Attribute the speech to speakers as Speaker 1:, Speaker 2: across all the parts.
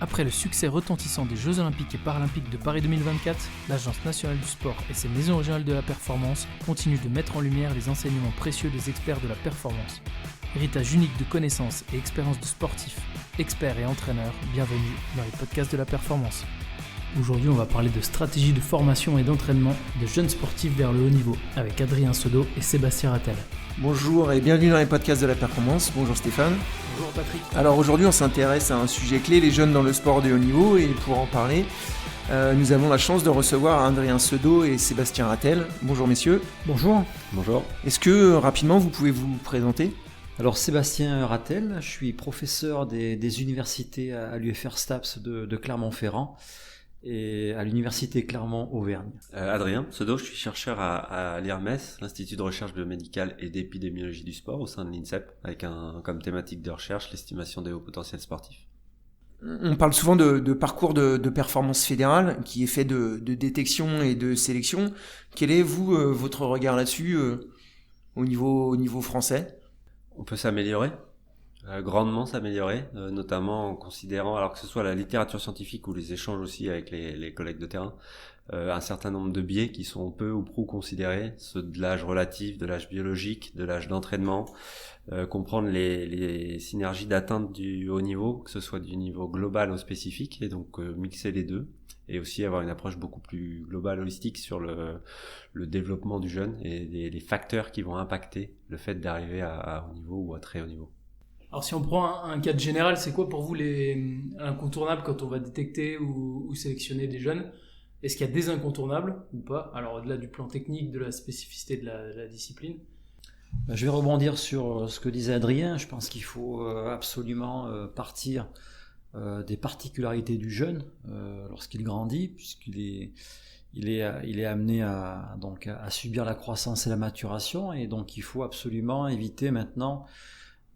Speaker 1: Après le succès retentissant des Jeux Olympiques et Paralympiques de Paris 2024, l'Agence nationale du sport et ses maisons régionales de la performance continuent de mettre en lumière les enseignements précieux des experts de la performance. Héritage unique de connaissances et expériences de sportifs, experts et entraîneurs, bienvenue dans les podcasts de la performance. Aujourd'hui, on va parler de stratégie de formation et d'entraînement de jeunes sportifs vers le haut niveau avec Adrien Sedeau et Sébastien Rattel.
Speaker 2: Bonjour et bienvenue dans les podcasts de la performance. Bonjour Stéphane.
Speaker 1: Bonjour Patrick.
Speaker 2: Alors aujourd'hui, on s'intéresse à un sujet clé, les jeunes dans le sport de haut niveau. Et pour en parler, nous avons la chance de recevoir Adrien Sedeau et Sébastien Rattel. Bonjour messieurs.
Speaker 3: Bonjour.
Speaker 4: Bonjour.
Speaker 2: Est-ce que rapidement, vous pouvez vous présenter ?
Speaker 3: Alors Sébastien Rattel, je suis professeur des universités à l'UFR STAPS de Clermont-Ferrand et à l'université Clermont-Auvergne.
Speaker 4: Adrien Sedeau, je suis chercheur à l'IRMES, l'Institut de recherche biomédicale et d'épidémiologie du sport au sein de l'INSEP, avec comme thématique de recherche l'estimation des hauts potentiels sportifs.
Speaker 2: On parle souvent de parcours de performance fédérale qui est fait de détection et de sélection. Quel est, vous, votre regard là-dessus au niveau français ?
Speaker 4: On peut s'améliorer, grandement s'améliorer, notamment en considérant, alors que ce soit la littérature scientifique ou les échanges aussi avec les collègues de terrain, un certain nombre de biais qui sont peu ou prou considérés, ceux de l'âge relatif, de l'âge biologique, de l'âge d'entraînement, comprendre les synergies d'atteinte du haut niveau, que ce soit du niveau global au spécifique, et donc mixer les deux, et aussi avoir une approche beaucoup plus globale, holistique sur le développement du jeune et les facteurs qui vont impacter le fait d'arriver à haut niveau ou à très haut niveau.
Speaker 1: Alors si on prend un cadre général, c'est quoi pour vous les incontournables quand on va détecter ou sélectionner des jeunes ? Est-ce qu'il y a des incontournables ou pas ? Alors au-delà du plan technique, de la spécificité de la discipline.
Speaker 3: Je vais rebondir sur ce que disait Adrien. Je pense qu'il faut absolument partir des particularités du jeune lorsqu'il grandit, puisqu'il est amené à subir la croissance et la maturation, et donc il faut absolument éviter maintenant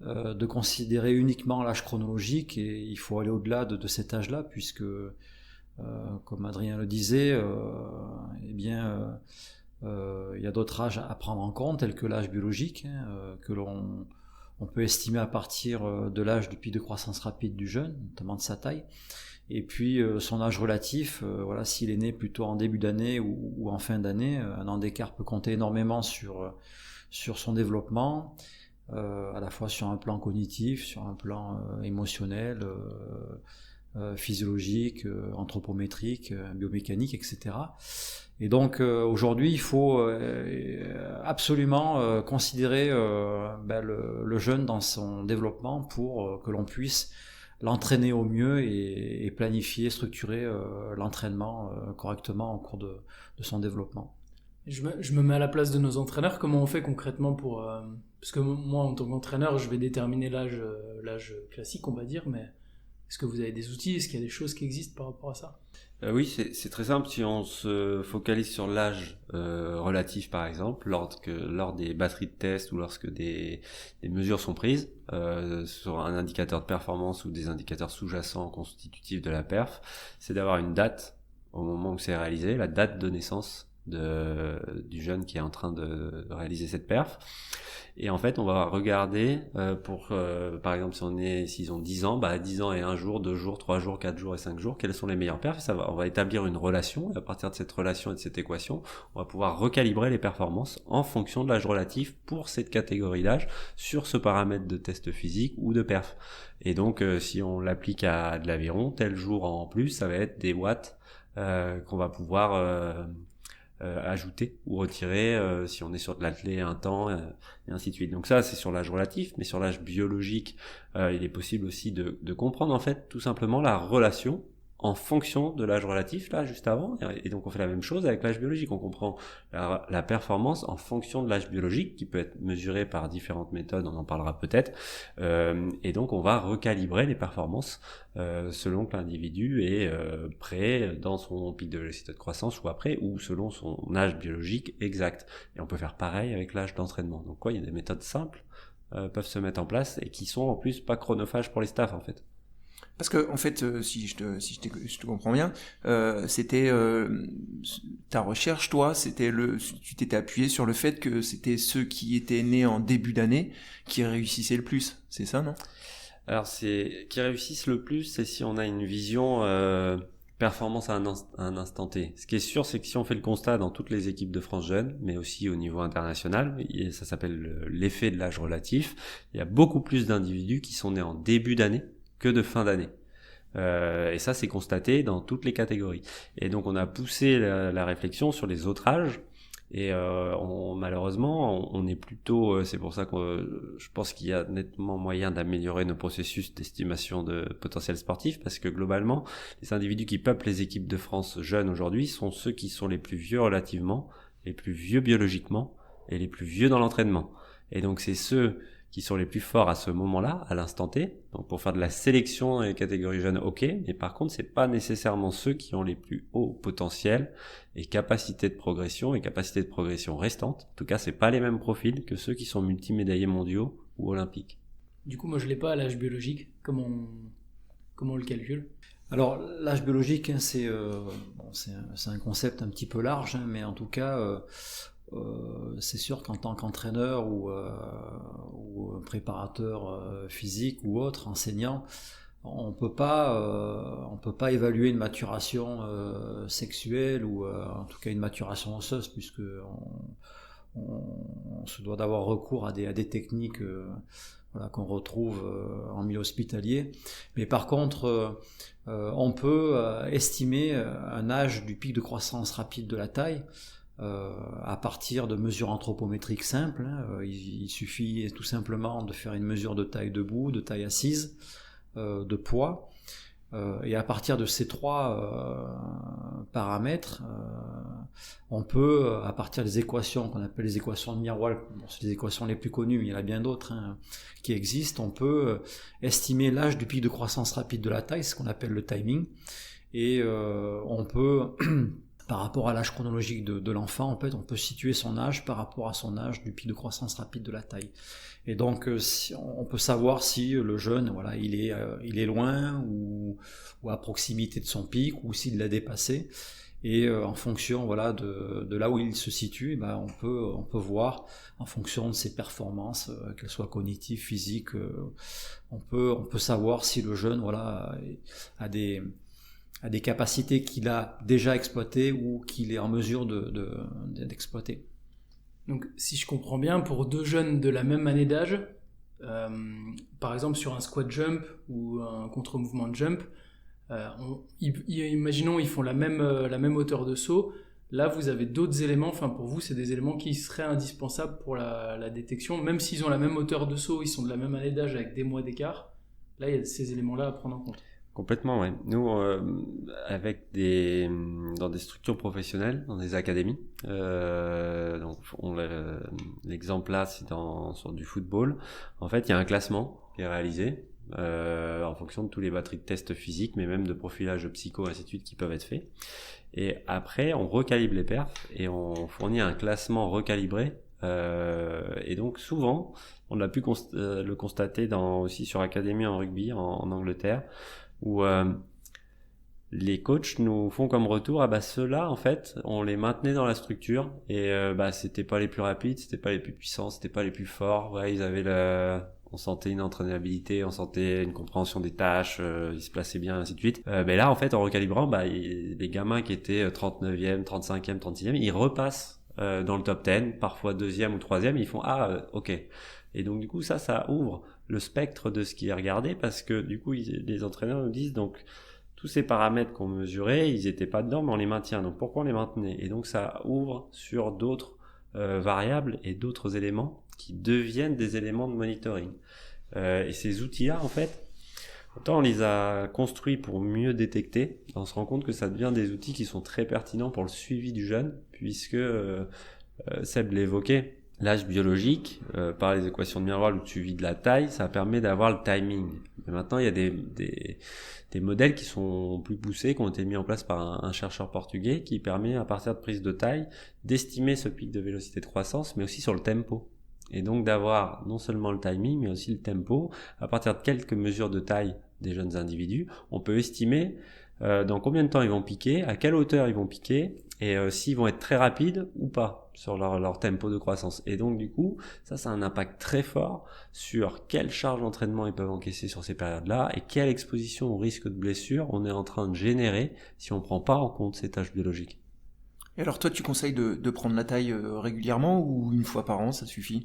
Speaker 3: de considérer uniquement l'âge chronologique, et il faut aller au-delà de cet âge-là, puisque comme Adrien le disait, il y a d'autres âges à prendre en compte, tels que l'âge biologique, que on peut estimer à partir de l'âge du pic de croissance rapide du jeune, notamment de sa taille, et puis son âge relatif, s'il est né plutôt en début d'année ou en fin d'année, un an d'écart peut compter énormément sur son développement, à la fois sur un plan cognitif, sur un plan émotionnel, physiologique, anthropométrique, biomécanique, etc. Et donc aujourd'hui, il faut absolument considérer le jeune dans son développement pour que l'on puisse l'entraîner au mieux et planifier, structurer l'entraînement correctement au cours de son développement.
Speaker 1: Je me mets à la place de nos entraîneurs. Comment on fait concrètement pour... parce que moi, en tant qu'entraîneur, je vais déterminer l'âge classique, on va dire, mais est-ce que vous avez des outils ? Est-ce qu'il y a des choses qui existent par rapport à ça ?
Speaker 4: Oui, c'est très simple. Si on se focalise sur l'âge relatif, par exemple, lors des batteries de tests ou lorsque des mesures sont prises sur un indicateur de performance ou des indicateurs sous-jacents constitutifs de la perf, c'est d'avoir une date au moment où c'est réalisé, la date de naissance du jeune qui est en train de réaliser cette perf. Et en fait, on va regarder par exemple, s'ils ont 10 ans, 10 ans et 1 jour, 2 jours, 3 jours, 4 jours et 5 jours, quelles sont les meilleures perfs ? On va établir une relation, et à partir de cette relation et de cette équation, on va pouvoir recalibrer les performances en fonction de l'âge relatif pour cette catégorie d'âge sur ce paramètre de test physique ou de perf. Et donc, si on l'applique à de l'aviron, tel jour en plus, ça va être des watts qu'on va pouvoir ajouter ou retirer si on est sur de l'athlé un temps et ainsi de suite. Donc ça, c'est sur l'âge relatif, mais sur l'âge biologique, il est possible aussi de comprendre en fait tout simplement la relation en fonction de l'âge relatif, là, juste avant. Et donc, on fait la même chose avec l'âge biologique. On comprend la performance en fonction de l'âge biologique, qui peut être mesuré par différentes méthodes, on en parlera peut-être. Et donc, on va recalibrer les performances selon que l'individu est prêt dans son pic de vélocité de croissance ou après, ou selon son âge biologique exact. Et on peut faire pareil avec l'âge d'entraînement. Donc, il y a des méthodes simples peuvent se mettre en place et qui sont en plus pas chronophages pour les staffs, en fait.
Speaker 2: Parce que en fait, si je te comprends bien, c'était ta recherche, toi, tu t'étais appuyé sur le fait que c'était ceux qui étaient nés en début d'année qui réussissaient le plus, c'est ça, non ?
Speaker 4: Alors, qui réussissent le plus, c'est si on a une vision performance à un instant T. Ce qui est sûr, c'est que si on fait le constat dans toutes les équipes de France jeunes, mais aussi au niveau international, et ça s'appelle l'effet de l'âge relatif, il y a beaucoup plus d'individus qui sont nés en début d'année que de fin d'année. Et ça, c'est constaté dans toutes les catégories. Et donc, on a poussé la réflexion sur les autres âges. Et malheureusement, on est plutôt. C'est pour ça que je pense qu'il y a nettement moyen d'améliorer nos processus d'estimation de potentiel sportif, parce que globalement, les individus qui peuplent les équipes de France jeunes aujourd'hui sont ceux qui sont les plus vieux relativement, les plus vieux biologiquement et les plus vieux dans l'entraînement. Et donc, c'est ceux qui sont les plus forts à ce moment-là, à l'instant T. Donc pour faire de la sélection dans les catégories jeunes, ok, mais par contre, c'est pas nécessairement ceux qui ont les plus hauts potentiels et capacités de progression restantes. En tout cas, c'est pas les mêmes profils que ceux qui sont multimédaillés mondiaux ou olympiques.
Speaker 1: Du coup, moi, je l'ai pas à l'âge biologique. Comment on le calcule?
Speaker 3: Alors, l'âge biologique, c'est un concept un petit peu large, mais en tout cas, c'est sûr qu'en tant qu'entraîneur ou préparateur physique ou autre, enseignant, on peut pas évaluer une maturation sexuelle ou en tout cas une maturation osseuse, puisque on se doit d'avoir recours à des techniques qu'on retrouve en milieu hospitalier. Mais par contre, on peut estimer un âge du pic de croissance rapide de la taille à partir de mesures anthropométriques simples. Il suffit tout simplement de faire une mesure de taille debout, de taille assise, de poids, et à partir de ces trois paramètres, on peut, à partir des équations qu'on appelle les équations de Mirwal, c'est les équations les plus connues, mais il y en a bien d'autres qui existent, on peut estimer l'âge du pic de croissance rapide de la taille, c'est ce qu'on appelle le timing, et on peut par rapport à l'âge chronologique de l'enfant, en fait, on peut situer son âge par rapport à son âge du pic de croissance rapide de la taille. Et donc, on peut savoir si le jeune, voilà, il est loin ou à proximité de son pic, ou s'il l'a dépassé. Et en fonction, voilà, de là où il se situe, ben, on peut voir, en fonction de ses performances, qu'elles soient cognitives, physiques, on peut savoir si le jeune, voilà, a des capacités qu'il a déjà exploitées ou qu'il est en mesure d'exploiter.
Speaker 1: Donc, si je comprends bien, pour deux jeunes de la même année d'âge, par exemple sur un squat jump ou un contre-mouvement de jump, imaginons ils font la même hauteur de saut. Là, vous avez d'autres éléments. Enfin, pour vous, c'est des éléments qui seraient indispensables pour la détection, même s'ils ont la même hauteur de saut, ils sont de la même année d'âge avec des mois d'écart. Là, il y a ces éléments-là à prendre en compte.
Speaker 4: Complètement, ouais. Nous, dans des structures professionnelles, dans des académies, donc l'exemple là, c'est sur du football. En fait, il y a un classement qui est réalisé en fonction de tous les batteries de tests physiques, mais même de profilage psycho, ainsi de suite, qui peuvent être faits. Et après, on recalibre les perfs et on fournit un classement recalibré. Et donc souvent, on a pu le constater aussi sur académie en rugby en Angleterre, où les coachs nous font comme retour, ceux-là, en fait, on les maintenait dans la structure et c'était pas les plus rapides, c'était pas les plus puissants, c'était pas les plus forts. Ouais, ils avaient on sentait une entraînabilité, on sentait une compréhension des tâches, ils se plaçaient bien, ainsi de suite. Mais là, en fait, en recalibrant, les gamins qui étaient 39e, 35e, 36e, ils repassent dans le top 10, parfois 2e ou 3e, ils font ok. Et donc du coup ça ouvre le spectre de ce qui est regardé, parce que du coup les entraîneurs nous disent, donc tous ces paramètres qu'on mesurait, ils étaient pas dedans, mais on les maintient. Donc pourquoi on les maintenait? Et donc ça ouvre sur d'autres variables et d'autres éléments qui deviennent des éléments de monitoring. Et ces outils-là, en fait, autant on les a construits pour mieux détecter, on se rend compte que ça devient des outils qui sont très pertinents pour le suivi du jeune, puisque Seb l'évoquait, l'âge biologique, par les équations de Mirwal ou de suivi de la taille, ça permet d'avoir le timing. Mais maintenant, il y a des modèles qui sont plus poussés, qui ont été mis en place par un chercheur portugais, qui permet, à partir de prise de taille, d'estimer ce pic de vélocité de croissance, mais aussi sur le tempo. Et donc d'avoir non seulement le timing, mais aussi le tempo. À partir de quelques mesures de taille des jeunes individus, on peut estimer dans combien de temps ils vont piquer, à quelle hauteur ils vont piquer, et s'ils vont être très rapides ou pas sur leur tempo de croissance. Et donc du coup, ça a un impact très fort sur quelle charge d'entraînement ils peuvent encaisser sur ces périodes-là et quelle exposition au risque de blessure on est en train de générer si on prend pas en compte ces tâches biologiques.
Speaker 2: Et alors toi, tu conseilles de prendre la taille régulièrement ou une fois par an, ça suffit?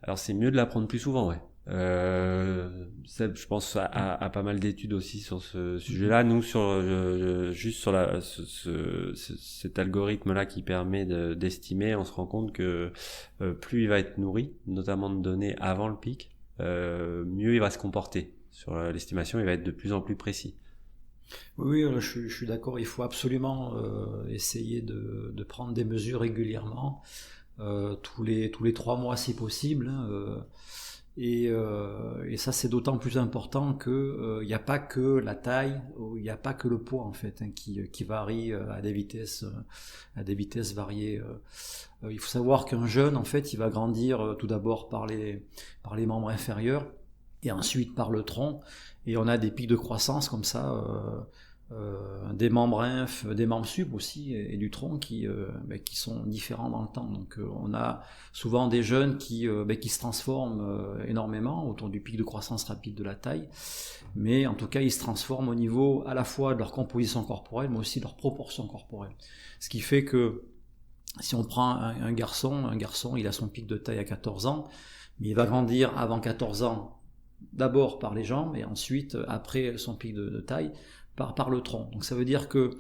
Speaker 4: Alors c'est mieux de la prendre plus souvent, ouais. Je pense à pas mal d'études aussi sur ce sujet-là. Nous, juste sur cet algorithme-là qui permet d'estimer, on se rend compte que plus il va être nourri, notamment de données avant le pic, mieux il va se comporter. Sur l'estimation, il va être de plus en plus précis.
Speaker 3: Oui, je suis d'accord. Il faut absolument essayer de prendre des mesures régulièrement, tous les 3 mois si possible. Et ça, c'est d'autant plus important que il n'y a pas que la taille, il n'y a pas que le poids en fait qui varie à des vitesses variées. Il faut savoir qu'un jeune en fait, il va grandir tout d'abord par les membres inférieurs et ensuite par le tronc. Et on a des pics de croissance comme ça, des membres inf, des membres sup aussi, et du tronc qui sont différents dans le temps. Donc on a souvent des jeunes qui se transforment énormément autour du pic de croissance rapide de la taille, mais en tout cas ils se transforment au niveau à la fois de leur composition corporelle, mais aussi de leur proportion corporelle. Ce qui fait que si on prend un garçon, il a son pic de taille à 14 ans, mais il va grandir avant 14 ans d'abord par les jambes et ensuite après son pic de taille par le tronc. Donc ça veut dire que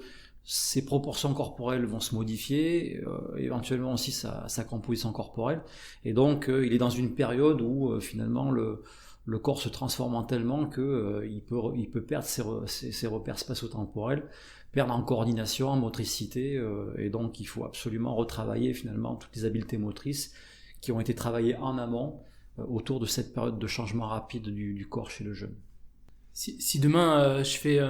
Speaker 3: ses proportions corporelles vont se modifier, éventuellement aussi sa composition corporelle, et donc il est dans une période où finalement le corps se transforme tellement que il peut perdre ses repères spatio-temporels, perdre en coordination, en motricité, et donc il faut absolument retravailler finalement toutes les habiletés motrices qui ont été travaillées en amont autour de cette période de changement rapide du corps chez le jeune.
Speaker 1: Si demain je fais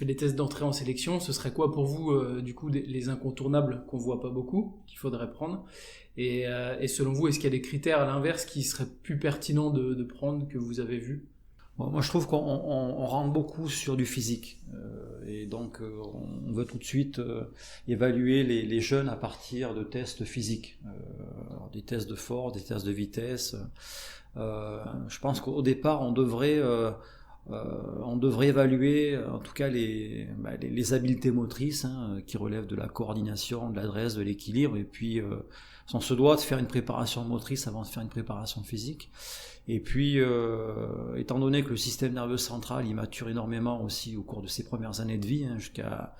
Speaker 1: des tests d'entrée en sélection, ce serait quoi pour vous du coup les incontournables qu'on voit pas beaucoup, qu'il faudrait prendre, et selon vous, est-ce qu'il y a des critères à l'inverse qui seraient plus pertinents de prendre que vous avez vus?
Speaker 3: Moi je trouve qu'on rentre beaucoup sur du physique, et donc on veut tout de suite évaluer les jeunes à partir de tests physiques, des tests de force, des tests de vitesse. Je pense qu'au départ on devrait évaluer en tout cas les habiletés motrices qui relèvent de la coordination, de l'adresse, de l'équilibre, et puis on se doit de faire une préparation motrice avant de faire une préparation physique. Et puis étant donné que le système nerveux central il mature énormément aussi au cours de ses premières années de vie, jusqu'à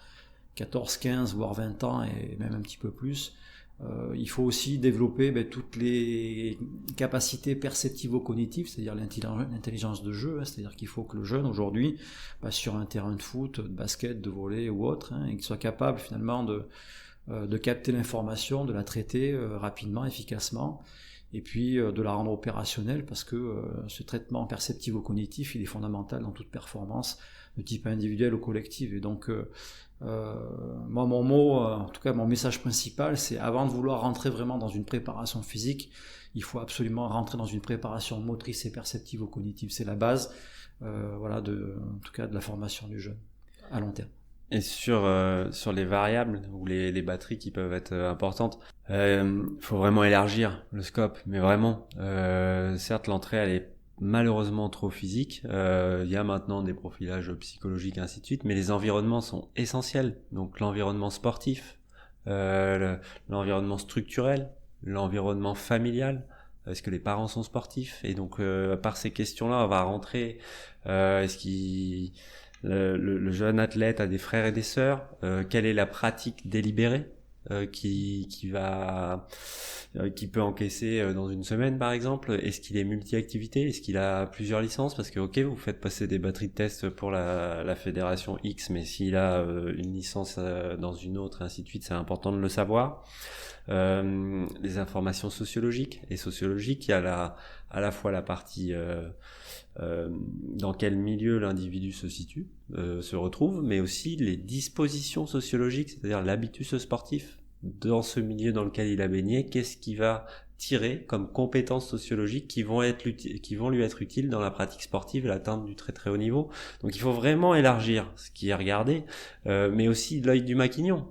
Speaker 3: 14, 15 voire 20 ans et même un petit peu plus, il faut aussi développer toutes les capacités perceptivo-cognitives, c'est-à-dire l'intelligence de jeu, c'est-à-dire qu'il faut que le jeune aujourd'hui, sur un terrain de foot, de basket, de volley ou autre, il soit capable finalement de capter l'information, de la traiter rapidement, efficacement, et puis de la rendre opérationnelle, parce que ce traitement perceptivo-cognitif il est fondamental dans toute performance de type individuel ou collective. Et donc moi mon mot, en tout cas mon message principal, c'est avant de vouloir rentrer vraiment dans une préparation physique, il faut absolument rentrer dans une préparation motrice et perceptivo-cognitive. C'est la base en tout cas de la formation du jeune à long terme.
Speaker 4: Et sur les variables ou les batteries qui peuvent être importantes, faut vraiment élargir le scope, mais vraiment. Certes, l'entrée elle est malheureusement trop physique. Il y a maintenant des profilages psychologiques et ainsi de suite, mais les environnements sont essentiels. Donc l'environnement sportif, l'environnement structurel, l'environnement familial. Est-ce que les parents sont sportifs? Et donc par ces questions-là, on va rentrer. Est-ce qu'il le jeune athlète a des frères et des sœurs, quelle est la pratique délibérée qui peut encaisser dans une semaine par exemple? Est-ce qu'il est multi-activité? Est-ce qu'il a plusieurs licences? Parce que ok, vous faites passer des batteries de tests pour la fédération X, mais s'il a une licence dans une autre et ainsi de suite, c'est important de le savoir. Les informations sociologiques, il y a à la fois la partie dans quel milieu l'individu se situe, se retrouve, mais aussi les dispositions sociologiques, c'est-à-dire l'habitus sportif dans ce milieu dans lequel il a baigné, qu'est-ce qui va tirer comme compétences sociologiques qui vont lui être utiles dans la pratique sportive et l'atteinte du très très haut niveau. Donc il faut vraiment élargir ce qui est regardé, mais aussi l'œil du maquignon.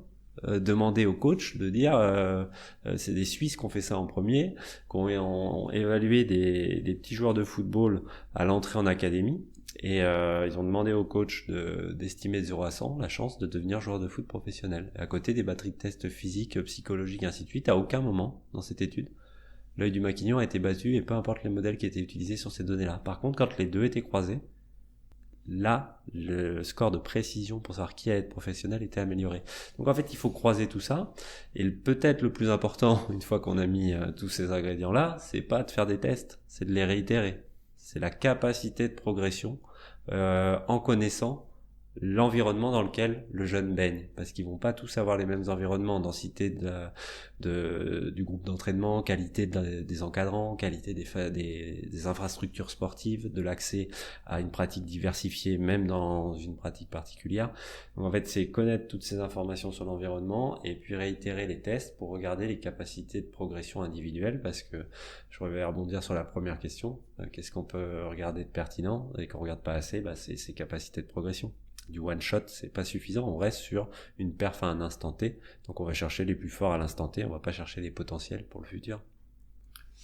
Speaker 4: Demander au coach de dire c'est des Suisses qui ont fait ça en premier, qui ont évalué des petits joueurs de football à l'entrée en académie, et ils ont demandé au coach d'estimer de 0 à 100 la chance de devenir joueur de foot professionnel. Et à côté des batteries de tests physiques, psychologiques, ainsi de suite, à aucun moment dans cette étude l'œil du maquignon a été battu, et peu importe les modèles qui étaient utilisés sur ces données-là. Par contre, quand les deux étaient croisés, là, le score de précision pour savoir qui allait être professionnel était amélioré. Donc en fait, il faut croiser tout ça. Et peut-être le plus important, une fois qu'on a mis tous ces ingrédients-là, c'est pas de faire des tests, c'est de les réitérer. C'est la capacité de progression en connaissant l'environnement dans lequel le jeune baigne, parce qu'ils vont pas tous avoir les mêmes environnements, densité du groupe d'entraînement, qualité des encadrants, qualité des infrastructures sportives, de l'accès à une pratique diversifiée, même dans une pratique particulière. Donc en fait, c'est connaître toutes ces informations sur l'environnement et puis réitérer les tests pour regarder les capacités de progression individuelle, parce que je vais rebondir sur la première question, qu'est-ce qu'on peut regarder de pertinent et qu'on regarde pas assez, c'est ces capacités de progression. Du one shot, c'est pas suffisant, on reste sur une perf à un instant T, donc on va chercher les plus forts à l'instant T, on va pas chercher les potentiels pour le futur.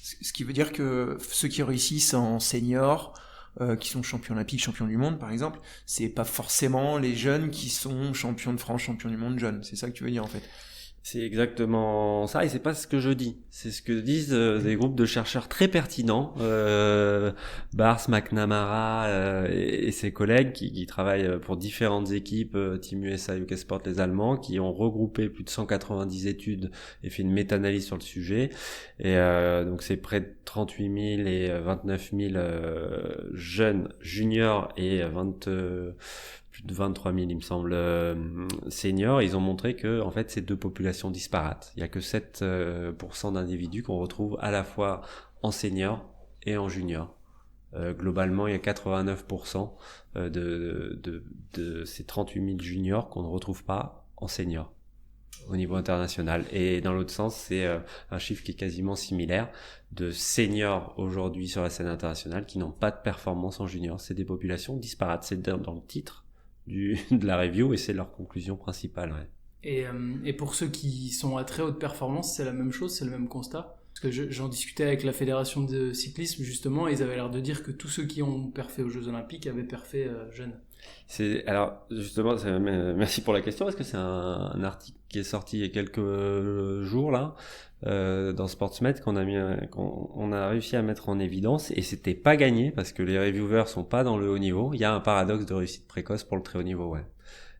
Speaker 2: Ce qui veut dire que ceux qui réussissent en senior, qui sont champions olympiques, champions du monde par exemple, c'est pas forcément les jeunes qui sont champions de France, champions du monde jeunes, c'est ça que tu veux dire en fait?
Speaker 4: C'est exactement ça, et c'est pas ce que je dis. C'est ce que disent des groupes de chercheurs très pertinents, Bars, McNamara et ses collègues qui travaillent pour différentes équipes, Team USA, UK Sport, les Allemands, qui ont regroupé plus de 190 études et fait une méta-analyse sur le sujet. Et donc c'est près de 38 000 et 29 000 jeunes juniors et plus de 23 000, il me semble, seniors. Ils ont montré que, en fait, c'est deux populations disparates. Il y a que 7% d'individus qu'on retrouve à la fois en senior et en junior. Globalement, il y a 89% de ces 38 000 juniors qu'on ne retrouve pas en senior au niveau international. Et dans l'autre sens, c'est un chiffre qui est quasiment similaire de seniors aujourd'hui sur la scène internationale qui n'ont pas de performance en junior. C'est des populations disparates. C'est dans le titre de la review, et c'est leur conclusion principale. Ouais.
Speaker 1: Et pour ceux qui sont à très haute performance, c'est la même chose, c'est le même constat? Parce que j'en discutais avec la fédération de cyclisme justement, et ils avaient l'air de dire que tous ceux qui ont perfé aux Jeux Olympiques avaient perfé jeunes.
Speaker 4: Alors justement, merci pour la question, parce que c'est un article qui est sorti il y a quelques jours là, dans SportsMed, qu'on a réussi à mettre en évidence, et c'était pas gagné parce que les reviewers sont pas dans le haut niveau. Il y a un paradoxe de réussite précoce pour le très haut niveau, ouais.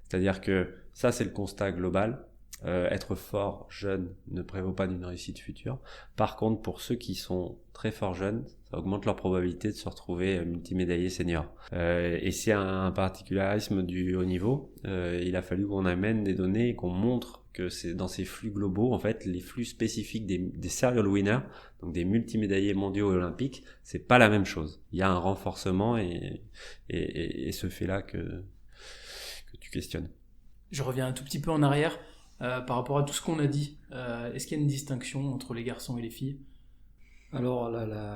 Speaker 4: C'est-à-dire que ça, c'est le constat global. Être fort jeune ne prévaut pas d'une réussite future. Par contre, pour ceux qui sont très forts jeunes, ça augmente leur probabilité de se retrouver multimédaillé senior. Et c'est un particularisme du haut niveau. Il a fallu qu'on amène des données et qu'on montre que c'est dans ces flux globaux, en fait, les flux spécifiques des serial winners, donc des multimédaillés mondiaux et olympiques, c'est pas la même chose. Il y a un renforcement et ce fait-là que tu questionnes.
Speaker 1: Je reviens un tout petit peu en arrière. Par rapport à tout ce qu'on a dit, est-ce qu'il y a une distinction entre les garçons et les filles?
Speaker 3: Alors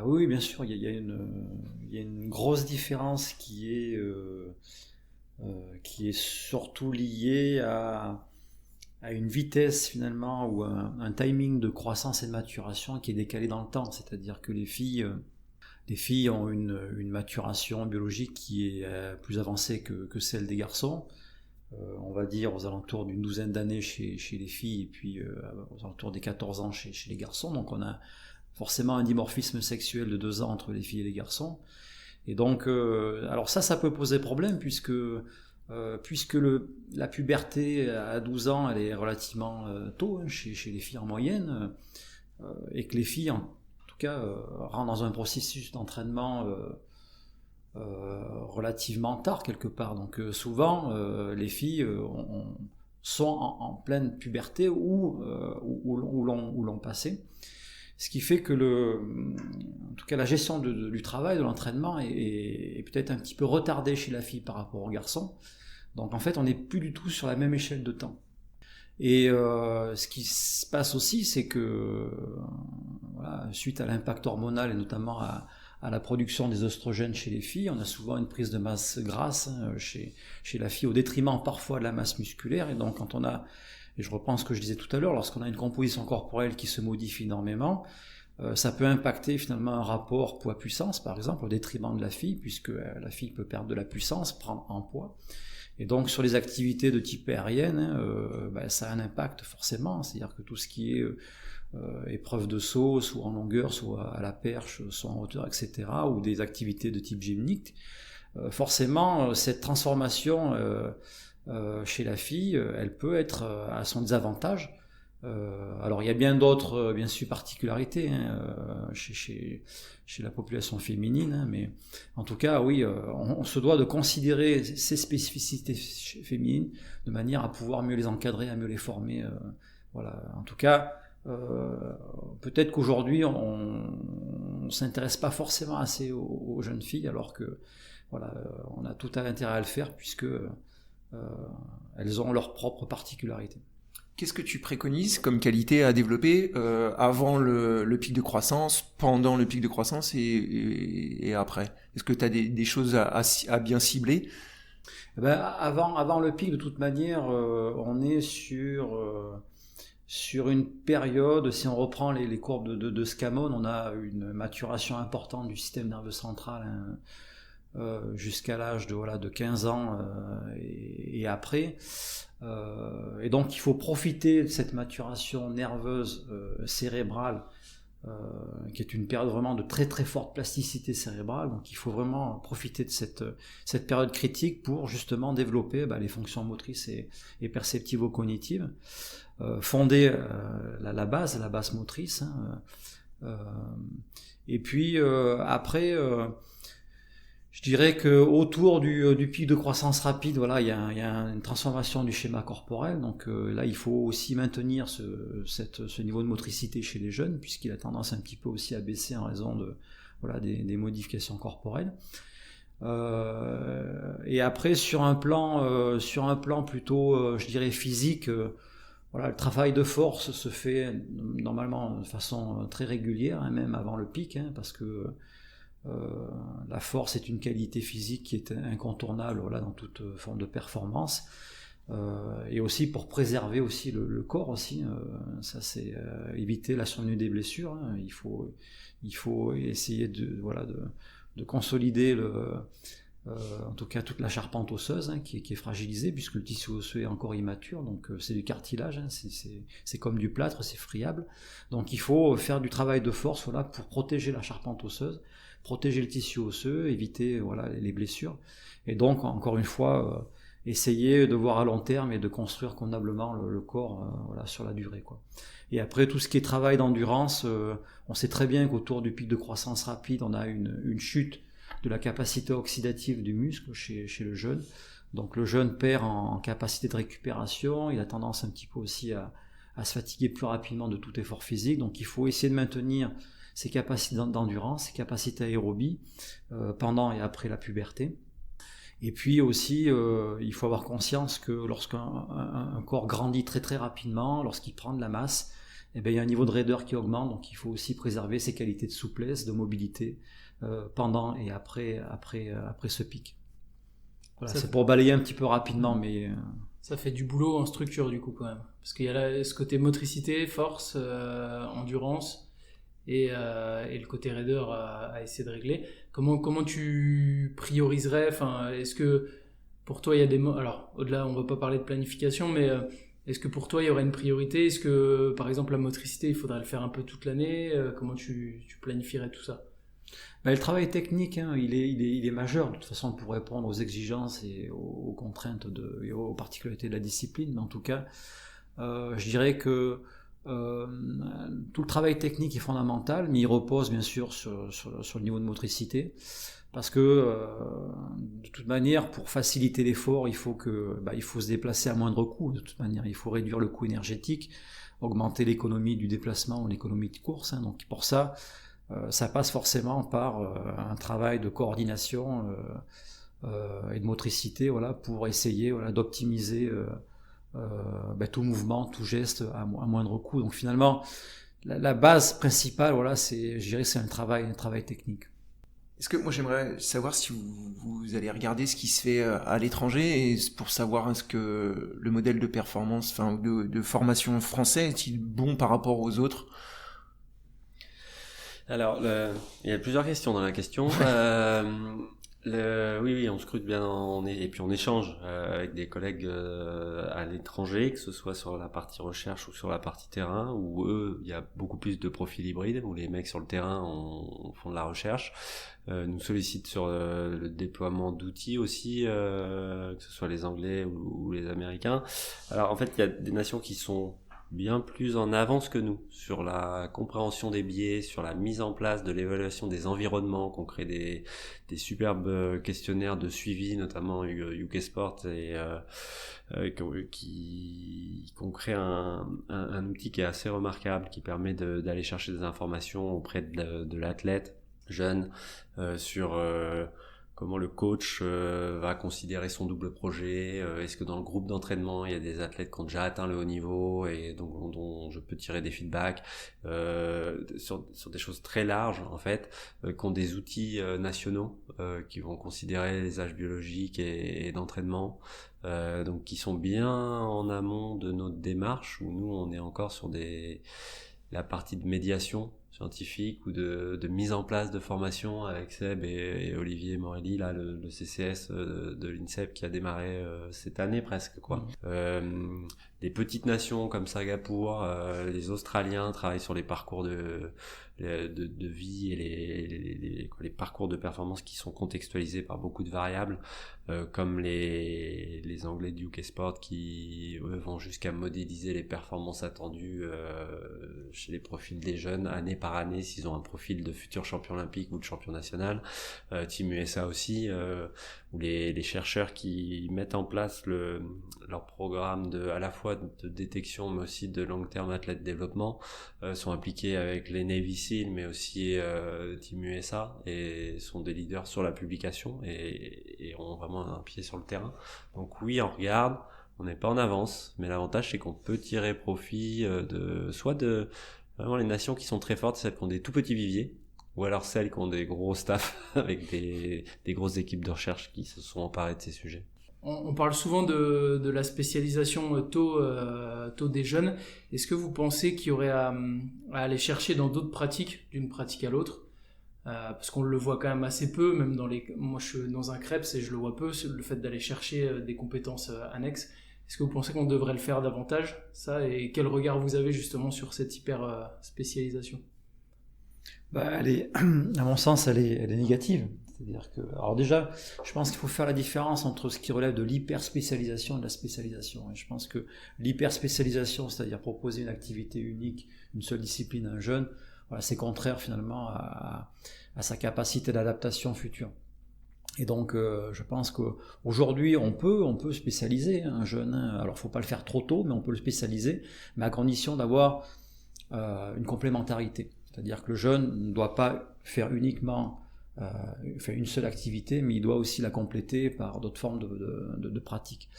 Speaker 3: oui, bien sûr, il y a une grosse différence qui est surtout liée à une vitesse finalement, ou un timing de croissance et de maturation qui est décalé dans le temps. C'est-à-dire que les filles ont une maturation biologique qui est plus avancée que celle des garçons. On va dire aux alentours d'une douzaine d'années chez les filles, et puis aux alentours des 14 ans chez les garçons. Donc on a forcément un dimorphisme sexuel de 2 ans entre les filles et les garçons. Et donc, alors ça peut poser problème, puisque la puberté à 12 ans, elle est relativement tôt chez les filles en moyenne, et que les filles, en tout cas, rentrent dans un processus d'entraînement relativement tard quelque part. Donc souvent les filles sont en pleine puberté ou l'ont passé, ce qui fait que en tout cas la gestion du travail, de l'entraînement est peut-être un petit peu retardée chez la fille par rapport au garçon. Donc en fait on n'est plus du tout sur la même échelle de temps. Et ce qui se passe aussi, c'est que voilà, suite à l'impact hormonal et notamment à la production des oestrogènes chez les filles, on a souvent une prise de masse grasse chez la fille au détriment parfois de la masse musculaire. Et donc quand on a, et je reprends ce que je disais tout à l'heure, lorsqu'on a une composition corporelle qui se modifie énormément, ça peut impacter finalement un rapport poids-puissance par exemple au détriment de la fille, puisque la fille peut perdre de la puissance, prendre en poids. Et donc sur les activités de type aérienne, ça a un impact forcément, c'est-à-dire que tout ce qui est épreuve de saut, soit en longueur, soit à la perche, soit en hauteur, etc., ou des activités de type gymnique, forcément cette transformation chez la fille, elle peut être à son désavantage. Alors il y a bien d'autres bien sûr particularités chez la population féminine, mais en tout cas oui, on se doit de considérer ces spécificités féminines de manière à pouvoir mieux les encadrer, à mieux les former. Voilà. En tout cas, peut-être qu'aujourd'hui on s'intéresse pas forcément assez aux jeunes filles, alors que voilà, on a tout intérêt à le faire puisque elles ont leurs propres particularités.
Speaker 2: Qu'est-ce que tu préconises comme qualité à développer avant le pic de croissance, pendant le pic de croissance et après? Est-ce que tu as des choses à bien cibler?
Speaker 3: Avant le pic, de toute manière, on est sur une période, si on reprend les courbes de Scamone, on a une maturation importante du système nerveux central jusqu'à l'âge de 15 ans et après. Et donc il faut profiter de cette maturation nerveuse cérébrale qui est une période vraiment de très très forte plasticité cérébrale. Donc il faut vraiment profiter de cette période critique pour justement développer les fonctions motrices et perceptivo-cognitives, fonder la base motrice. Et puis après, je dirais que autour du pic de croissance rapide, voilà, il y a une transformation du schéma corporel. Donc là, il faut aussi maintenir ce niveau de motricité chez les jeunes, puisqu'il a tendance un petit peu aussi à baisser en raison des modifications corporelles. Et après, sur un plan plutôt, je dirais physique, le travail de force se fait normalement de façon très régulière, même avant le pic, parce que la force est une qualité physique qui est incontournable dans toute forme de performance, et aussi pour préserver aussi le corps aussi, ça c'est éviter la survenue des blessures. Il faut essayer de consolider en tout cas toute la charpente osseuse qui est fragilisée, puisque le tissu osseux est encore immature, donc c'est du cartilage, c'est comme du plâtre, c'est friable, donc il faut faire du travail de force pour protéger la charpente osseuse, protéger le tissu osseux, éviter les blessures, et donc encore une fois essayer de voir à long terme et de construire convenablement le corps sur la durée, quoi. Et après tout ce qui est travail d'endurance, on sait très bien qu'autour du pic de croissance rapide, on a une chute de la capacité oxydative du muscle chez le jeune. Donc le jeune perd en capacité de récupération, il a tendance un petit peu aussi à se fatiguer plus rapidement de tout effort physique, donc il faut essayer de maintenir ses capacités d'endurance, ses capacités aérobie pendant et après la puberté. Et puis aussi, il faut avoir conscience que lorsqu'un corps grandit très très rapidement, lorsqu'il prend de la masse, il y a un niveau de raideur qui augmente, donc il faut aussi préserver ses qualités de souplesse, de mobilité pendant et après ce pic. Voilà, c'est pour balayer un petit peu rapidement, mais...
Speaker 1: Ça fait du boulot en structure du coup quand même, parce qu'il y a ce côté motricité, force, endurance, et le côté raideur à essayer de régler. Comment tu prioriserais, est-ce que pour toi il y a des... Alors au-delà, on va pas parler de planification, mais est-ce que pour toi il y aurait une priorité? Est-ce que par exemple la motricité il faudrait le faire un peu toute l'année? Comment tu planifierais tout ça?
Speaker 3: Le travail technique, il est majeur de toute façon pour répondre aux exigences et aux contraintes et aux particularités de la discipline. Mais en tout cas, je dirais que tout le travail technique est fondamental, mais il repose bien sûr sur le niveau de motricité, parce que de toute manière, pour faciliter l'effort, il faut se déplacer à moindre coût. De toute manière, il faut réduire le coût énergétique, augmenter l'économie du déplacement ou l'économie de course. Donc pour ça, ça passe forcément par un travail de coordination et de motricité, pour essayer d'optimiser tout mouvement, tout geste à moindre coût. Donc finalement, la base principale, voilà, je dirais, c'est un travail technique.
Speaker 2: Est-ce que moi j'aimerais savoir si vous allez regarder ce qui se fait à l'étranger et pour savoir est-ce que le modèle de performance, enfin de formation français est-il bon par rapport aux autres?
Speaker 4: Alors, il y a plusieurs questions dans la question. Oui, on scrute bien et puis on échange avec des collègues à l'étranger, que ce soit sur la partie recherche ou sur la partie terrain, où eux, il y a beaucoup plus de profils hybrides, où les mecs sur le terrain font de la recherche, nous sollicitent sur le déploiement d'outils aussi, que ce soit les Anglais ou les Américains. Alors en fait, il y a des nations qui sont bien plus en avance que nous sur la compréhension des biais, sur la mise en place de l'évaluation des environnements, qu'on crée des superbes questionnaires de suivi, notamment UK Sport, et qu'on crée un outil qui est assez remarquable, qui permet d'aller chercher des informations auprès de l'athlète jeune sur comment le coach va considérer son double projet, est-ce que dans le groupe d'entraînement il y a des athlètes qui ont déjà atteint le haut niveau et donc dont je peux tirer des feedbacks sur des choses très larges en fait, qui ont des outils nationaux qui vont considérer les âges biologiques et d'entraînement, donc qui sont bien en amont de notre démarche, où nous on est encore sur la partie de médiation scientifique ou de mise en place de formation avec Seb et Olivier Morelli, là le CCS de l'INSEP qui a démarré cette année presque quoi. Des petites nations comme Singapour, les Australiens travaillent sur les parcours de vie et les parcours de performance qui sont contextualisés par beaucoup de variables, comme les Anglais du UK Sport qui eux vont jusqu'à modéliser les performances attendues chez les profils des jeunes année par année s'ils ont un profil de futur champion olympique ou de champion national. Team USA aussi, où les chercheurs qui mettent en place leur programme à la fois de détection mais aussi de long terme athlète développement sont impliqués avec les Navy SEAL mais aussi Team USA et sont des leaders sur la publication et ont vraiment un pied sur le terrain. Donc oui, on regarde, on n'est pas en avance, mais l'avantage c'est qu'on peut tirer profit soit de vraiment les nations qui sont très fortes, celles qui ont des tout petits viviers, ou alors celles qui ont des gros staffs avec des grosses équipes de recherche qui se sont emparées de ces sujets.
Speaker 1: On parle souvent de la spécialisation tôt des jeunes. Est-ce que vous pensez qu'il y aurait à aller chercher dans d'autres pratiques, d'une pratique à l'autre, parce qu'on le voit quand même assez peu, même moi je suis dans un CREPS et je le vois peu, le fait d'aller chercher des compétences annexes. Est-ce que vous pensez qu'on devrait le faire davantage, ça, et quel regard vous avez justement sur cette hyper spécialisation?
Speaker 3: À mon sens, elle est négative. C'est-à-dire que, alors déjà, je pense qu'il faut faire la différence entre ce qui relève de l'hyperspécialisation et de la spécialisation. Et je pense que l'hyperspécialisation, c'est-à-dire proposer une activité unique, une seule discipline à un jeune, voilà, c'est contraire finalement à sa capacité d'adaptation future. Et donc, je pense qu'aujourd'hui, on peut spécialiser un jeune. Alors, il ne faut pas le faire trop tôt, mais on peut le spécialiser, mais à condition d'avoir une complémentarité. C'est-à-dire que le jeune ne doit pas faire uniquement une seule activité, mais il doit aussi la compléter par d'autres formes de pratiques.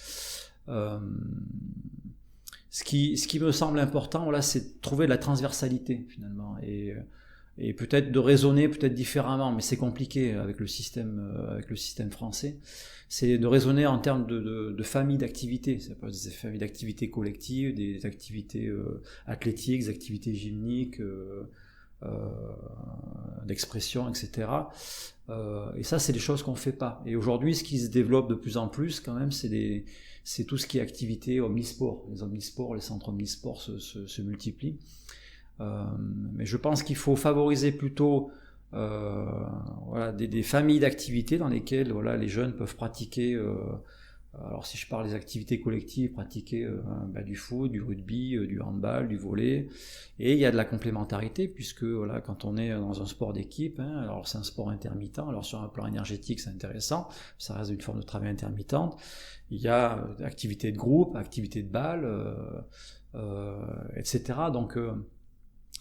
Speaker 3: Ce qui me semble important, voilà, c'est de trouver de la transversalité finalement, et peut-être de raisonner peut-être différemment, mais c'est compliqué avec le système français. C'est de raisonner en termes de familles d'activités. Ça peut être des familles d'activités collectives, des activités athlétiques, des activités gymniques, d'expression, etc. Et ça, c'est des choses qu'on ne fait pas. Et aujourd'hui, ce qui se développe de plus en plus, quand même, c'est tout ce qui est activité omnisport. Les omnisports, les centres omnisports se multiplient. Mais je pense qu'il faut favoriser plutôt des familles d'activités dans lesquelles les jeunes peuvent pratiquer. Alors si je parle des activités collectives, pratiquer du foot, du rugby, du handball, du volley, et il y a de la complémentarité puisque quand on est dans un sport d'équipe, alors c'est un sport intermittent, alors sur un plan énergétique c'est intéressant, ça reste une forme de travail intermittente, il y a activité de groupe, activité de balle, etc. Donc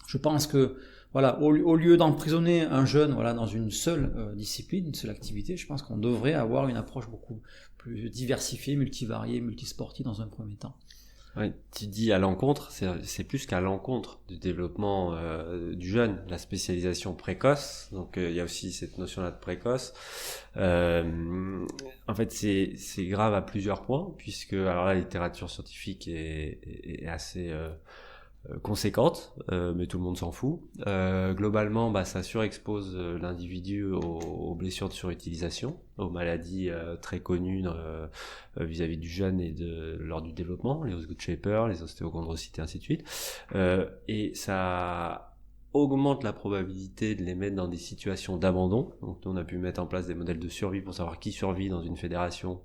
Speaker 3: je pense que au lieu d'emprisonner un jeune dans une seule discipline, une seule activité, je pense qu'on devrait avoir une approche beaucoup plus diversifiée, multivariée, multisportive dans un premier temps.
Speaker 4: Oui, tu dis à l'encontre, c'est plus qu'à l'encontre du développement du jeune, la spécialisation précoce. Donc il y a aussi cette notion-là de précoce. En fait, c'est grave à plusieurs points, puisque alors là, la littérature scientifique est assez conséquente, mais tout le monde s'en fout. Globalement, ça surexpose l'individu aux blessures de surutilisation, aux maladies très connues vis-à-vis du jeune et lors du développement, les Osgood Shaper, les ostéochondrocytes et ainsi de suite. Et ça augmente la probabilité de les mettre dans des situations d'abandon. Donc nous, on a pu mettre en place des modèles de survie pour savoir qui survit dans une fédération,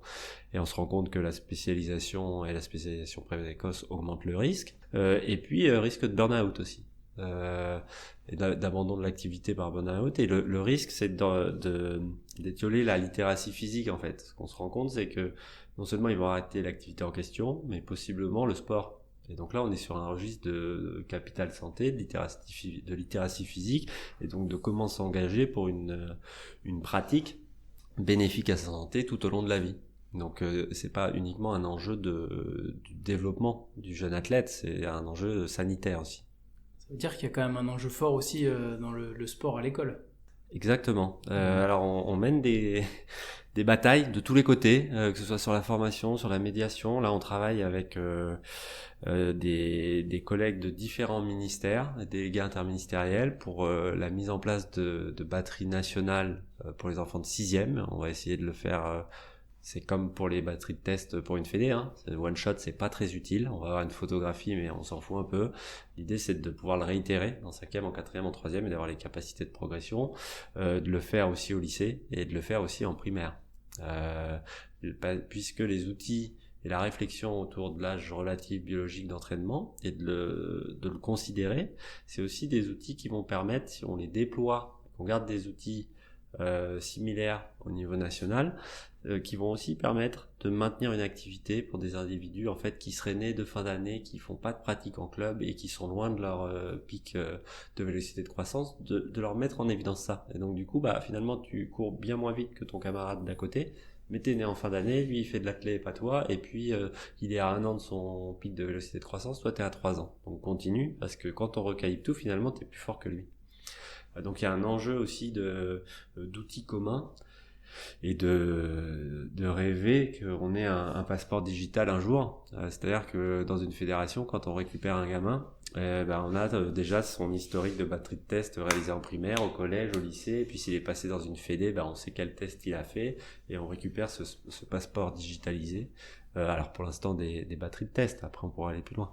Speaker 4: et on se rend compte que la spécialisation et la spécialisation précoce augmentent le risque. Et puis risque de burn-out aussi, et d'abandon de l'activité par burn-out. Et le risque, c'est d'étioler la littératie physique, en fait. Ce qu'on se rend compte, c'est que non seulement ils vont arrêter l'activité en question, mais possiblement le sport. Et donc là, on est sur un registre de capital santé, de littératie physique, et donc de comment s'engager pour une pratique bénéfique à sa santé tout au long de la vie. Donc c'est pas uniquement un enjeu du développement du jeune athlète, c'est un enjeu sanitaire aussi.
Speaker 1: Ça veut dire qu'il y a quand même un enjeu fort aussi dans le sport à l'école.
Speaker 4: Exactement. Alors on mène des batailles de tous les côtés, que ce soit sur la formation, sur la médiation. Là, on travaille avec des collègues de différents ministères, des délégués interministériels, pour la mise en place de batteries nationales pour les enfants de 6e. On va essayer de le faire. C'est comme pour les batteries de test pour une fédé, hein. One shot, c'est pas très utile. On va avoir une photographie, mais on s'en fout un peu. L'idée, c'est de pouvoir le réitérer en 5e, en 4e, en 3e, et d'avoir les capacités de progression, de le faire aussi au lycée, et de le faire aussi en primaire. Puisque les outils et la réflexion autour de l'âge relatif biologique d'entraînement, et de le considérer, c'est aussi des outils qui vont permettre, si on les déploie, qu'on garde des outils similaires au niveau national, qui vont aussi permettre de maintenir une activité pour des individus en fait qui seraient nés de fin d'année, qui font pas de pratique en club et qui sont loin de leur pic de vélocité de croissance, de leur mettre en évidence ça. Et donc du coup, finalement, tu cours bien moins vite que ton camarade d'à côté, mais t'es né en fin d'année, lui il fait de l'athlé et pas toi, et puis il est à 1 an de son pic de vélocité de croissance, toi t'es à 3 ans. Donc continue, parce que quand on recalibre tout, finalement t'es plus fort que lui. Donc il y a un enjeu aussi d'outils communs, et de rêver qu'on ait un passeport digital un jour. C'est-à-dire que dans une fédération, quand on récupère un gamin, on a déjà son historique de batterie de test réalisé en primaire, au collège, au lycée, et puis s'il est passé dans une fédé, on sait quel test il a fait, et on récupère ce passeport digitalisé. Alors pour l'instant des batteries de test, après on pourra aller plus loin.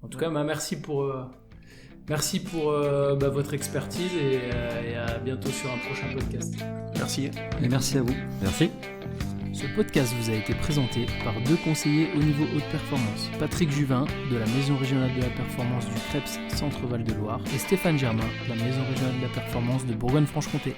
Speaker 1: En tout cas, merci pour votre expertise, et à bientôt sur un prochain podcast.
Speaker 2: Merci.
Speaker 3: Et merci à vous.
Speaker 4: Merci.
Speaker 1: Ce podcast vous a été présenté par 2 conseillers au niveau haute performance, Patrick Juvin de la Maison Régionale de la Performance du CREPS Centre Val de Loire et Stéphane Germain de la Maison Régionale de la Performance de Bourgogne-Franche-Comté.